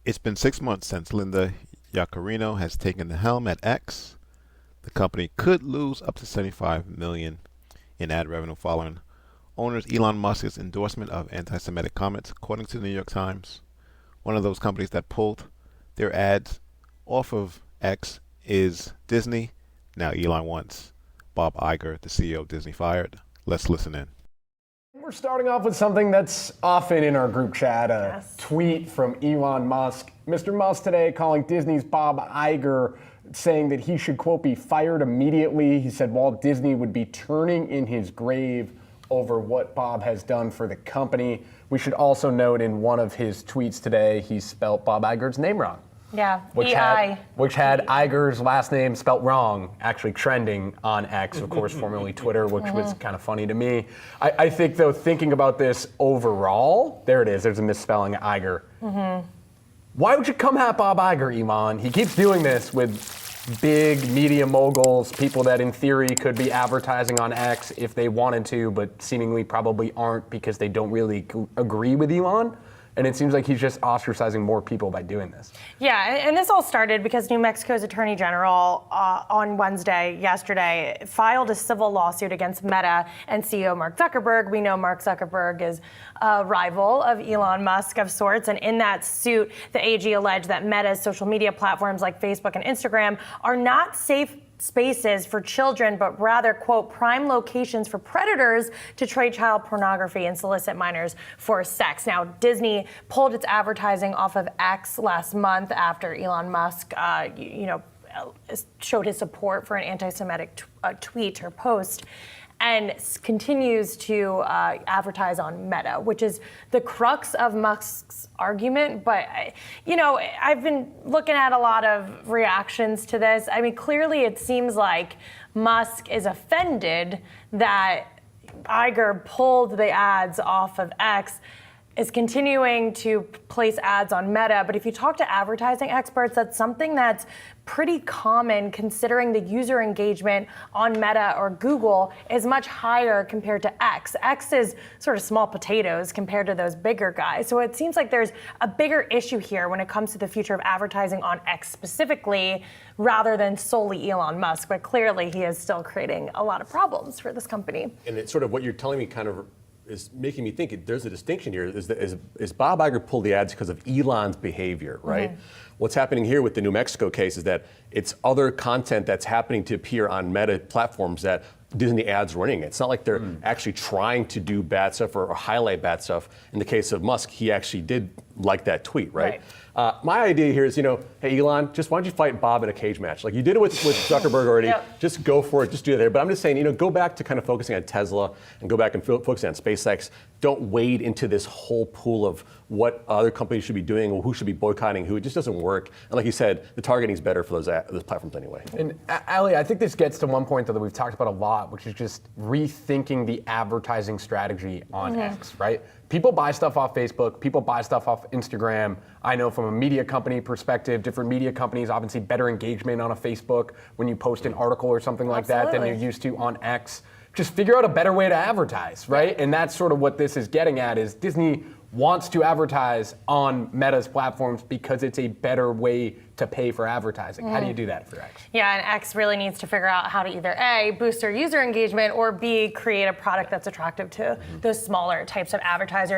It's been 6 months since Linda Yaccarino has taken the helm at X. The company could lose up to $75 million in ad revenue following owners Elon Musk's endorsement of anti-Semitic comments, according to the New York Times. One of those companies that pulled their ads off of X is Disney. Now Elon wants Bob Iger, the CEO of Disney, fired. Let's listen in. We're starting off with something that's often in our group chat, a tweet from Elon Musk. Mr. Musk today calling Disney's Bob Iger, saying that he should, quote, be fired immediately. He said Walt Disney would be turning in his grave over what Bob has done for the company. We should also note in one of his tweets today, he spelt Bob Iger's name wrong. Yeah, which had Iger's last name spelt wrong, actually trending on X, of course, formerly Twitter, which was kind of funny to me. I think, though, thinking about this overall, there it is, there's a misspelling, Iger. Why would you come at Bob Iger, Elon? He keeps doing this with big media moguls, people that in theory could be advertising on X if they wanted to, but seemingly probably aren't because they don't really agree with Elon. And it seems like he's just ostracizing more people by doing this. Yeah, and this all started because New Mexico's Attorney General on yesterday, filed a civil lawsuit against Meta and CEO Mark Zuckerberg. We know Mark Zuckerberg is a rival of Elon Musk of sorts. And in that suit, the AG alleged that Meta's social media platforms like Facebook and Instagram are not safe spaces for children, but rather, quote, prime locations for predators to trade child pornography and solicit minors for sex. Now, Disney pulled its advertising off of X last month after Elon Musk, showed his support for an anti-Semitic tweet or post, and continues to advertise on Meta, which is the crux of Musk's argument. But, I've been looking at a lot of reactions to this. I mean, clearly it seems like Musk is offended that Iger pulled the ads off of X, is continuing to place ads on Meta. But if you talk to advertising experts, that's something that's pretty common considering the user engagement on Meta or Google is much higher compared to X. X is sort of small potatoes compared to those bigger guys. So it seems like there's a bigger issue here when it comes to the future of advertising on X specifically, rather than solely Elon Musk. But clearly he is still creating a lot of problems for this company. And it's sort of what you're telling me kind of is making me think there's a distinction here. Is Bob Iger pulled the ads because of Elon's behavior, right? What's happening here with the New Mexico case is that it's other content that's happening to appear on Meta platforms that Disney ads running. It's not like they're actually trying to do bad stuff or highlight bad stuff. In the case of Musk, he actually did like that tweet, right? My idea here is, hey, Elon, just why don't you fight Bob in a cage match? Like you did it with Zuckerberg already. Just go for it. Just do it there. But I'm just saying, go back to kind of focusing on Tesla and go back and focusing on SpaceX. Don't wade into this whole pool of what other companies should be doing or who should be boycotting who. It just doesn't work. And like you said, the targeting is better for those platforms anyway. And Ali, I think this gets to one point that we've talked about a lot, which is just rethinking the advertising strategy on X, right? People buy stuff off Facebook, people buy stuff off Instagram. I know from a media company perspective, different media companies obviously better engagement on a Facebook when you post an article or something like that than you're used to on X. Just figure out a better way to advertise, right? And that's sort of what this is getting at, is Disney wants to advertise on Meta's platforms because it's a better way to pay for advertising. How do you do that for X? Yeah, and X really needs to figure out how to either A, boost their user engagement, or B, create a product that's attractive to those smaller types of advertisers.